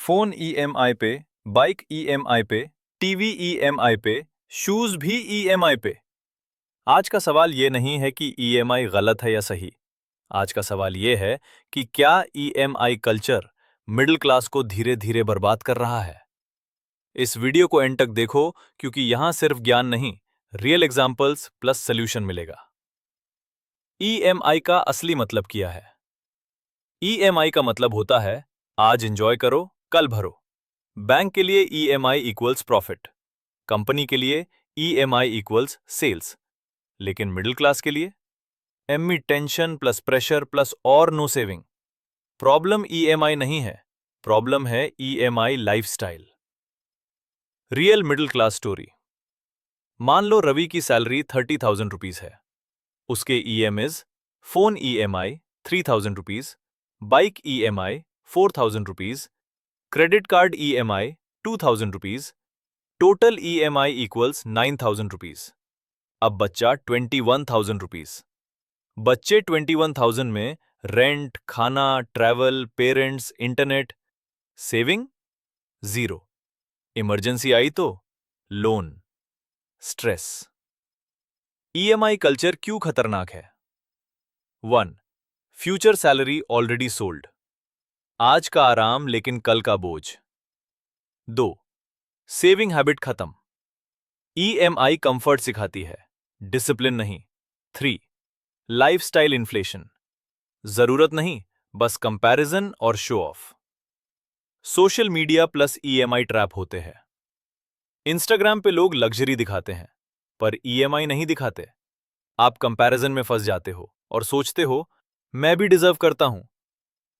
Phone EMI पे, bike EMI पे, TV EMI पे, शूज भी ईएमआई पे। आज का सवाल ये नहीं है कि ईएमआई गलत है या सही। आज का सवाल ये है कि क्या ईएमआई कल्चर मिडिल क्लास को धीरे धीरे बर्बाद कर रहा है। इस वीडियो को एंड तक देखो, क्योंकि यहां सिर्फ ज्ञान नहीं, रियल एग्जाम्पल्स प्लस सोल्यूशन मिलेगा। ईएमआई का असली मतलब क्या है? ईएमआई का मतलब होता है आज एंजॉय करो, कल भरो। बैंक के लिए ईएमआई इक्वल्स प्रॉफिट, कंपनी के लिए ईएमआई इक्वल्स सेल्स, लेकिन मिडिल क्लास के लिए ME tension plus pressure plus और नो सेविंग। प्रॉब्लम ईएमआई नहीं है, प्रॉब्लम है EMI lifestyle. Real middle class story. मान लो रवि की सैलरी 30,000 रुपीज है। उसके EMIs phone EMI 3,000 rupees, bike EMI 4,000 rupees, credit card EMI 2,000 rupees, total EMI equals 9,000 rupees. अब बच्चा 21,000 रुपीज। बच्चे 21,000 में रेंट, खाना, travel, parents, internet, saving zero. Emergency आई तो लोन, स्ट्रेस। ईएमआई कल्चर क्यों खतरनाक है? 1. फ्यूचर सैलरी ऑलरेडी सोल्ड, आज का आराम लेकिन कल का बोझ। 2. सेविंग हैबिट खत्म, ईएमआई कंफर्ट सिखाती है, डिसिप्लिन नहीं। 3. लाइफस्टाइल इन्फ्लेशन, जरूरत नहीं, बस कंपैरिजन और show off. Social media plus EMI trap होते हैं। इंस्टाग्राम पे लोग लग्जरी दिखाते हैं, पर ईएमआई नहीं दिखाते। आप कंपैरिजन में फंस जाते हो और सोचते हो मैं भी डिजर्व करता हूं।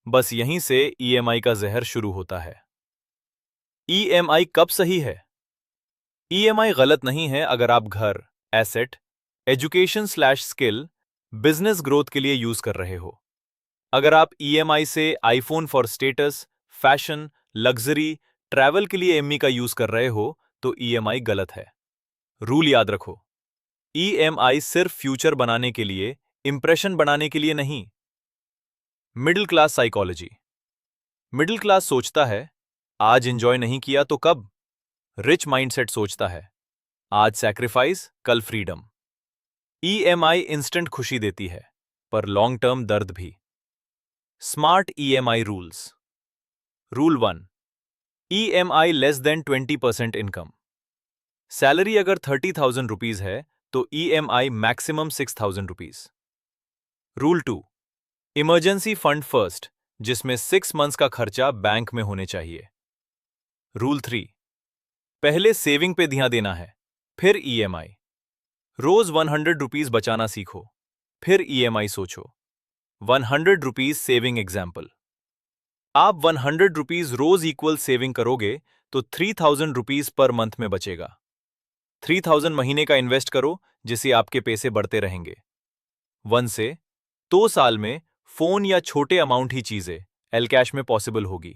बस यहीं से ईएमआई का जहर शुरू होता है। ईएमआई कब सही है? ईएमआई गलत नहीं है अगर आप घर, asset, education slash skill, business growth के लिए यूज कर रहे हो। अगर आप ईएमआई से iPhone for status, fashion, luxury, travel के लिए एमई का यूज कर रहे हो तो ईएमआई गलत है। रूल याद रखो, ईएमआई सिर्फ फ्यूचर बनाने के लिए, इंप्रेशन बनाने के लिए नहीं। Middle class psychology. Middle class सोचता है आज एंजॉय नहीं किया तो कब? रिच माइंडसेट सोचता है आज सैक्रिफाइस, कल फ्रीडम। ईएमआई इंस्टेंट खुशी देती है, पर लॉन्ग टर्म दर्द भी। Smart EMI rules. Rule 1. EMI less than 20% income. Salary अगर 30,000 रुपीज है तो EMI maximum 6,000 rupees. Rule 2. Emergency fund first, जिसमें 6 मंथ्स का खर्चा बैंक में होने चाहिए। रूल 3. पहले सेविंग पे ध्यान देना है, फिर ईएमआई। रोज 100 रुपीज बचाना सीखो, फिर ईएमआई सोचो। 100 रुपीज सेविंग एग्जाम्पल। आप 100 रुपीज रोज इक्वल सेविंग करोगे तो 3,000 रुपीज पर मंथ में बचेगा। 3,000 महीने का इन्वेस्ट करो, जिससे आपके पैसे बढ़ते रहेंगे। 1 से 2 साल में फोन या छोटे अमाउंट ही चीजें एल कैश में पॉसिबल होगी।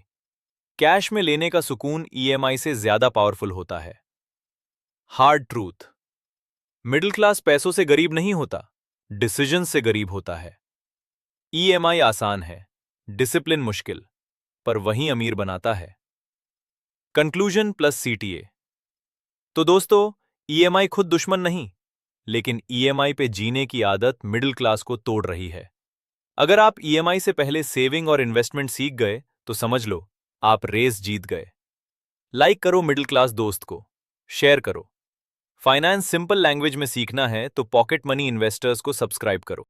कैश में लेने का सुकून ईएमआई से ज्यादा पावरफुल होता है। Hard truth. मिडिल क्लास पैसों से गरीब नहीं होता, डिसीजन से गरीब होता है। ईएमआई आसान है, डिसिप्लिन मुश्किल, पर वहीं अमीर बनाता है। Conclusion plus CTA. तो दोस्तों, ईएमआई खुद दुश्मन नहीं, लेकिन ईएमआई पे जीने की आदत मिडिल क्लास को तोड़ रही है। अगर आप ईएमआई से पहले सेविंग और इन्वेस्टमेंट सीख गए तो समझ लो आप रेस जीत गए। लाइक करो मिडिल क्लास दोस्त को, शेयर करो। फाइनेंस सिंपल लैंग्वेज में सीखना है तो पॉकेट मनी इन्वेस्टर्स को सब्सक्राइब करो।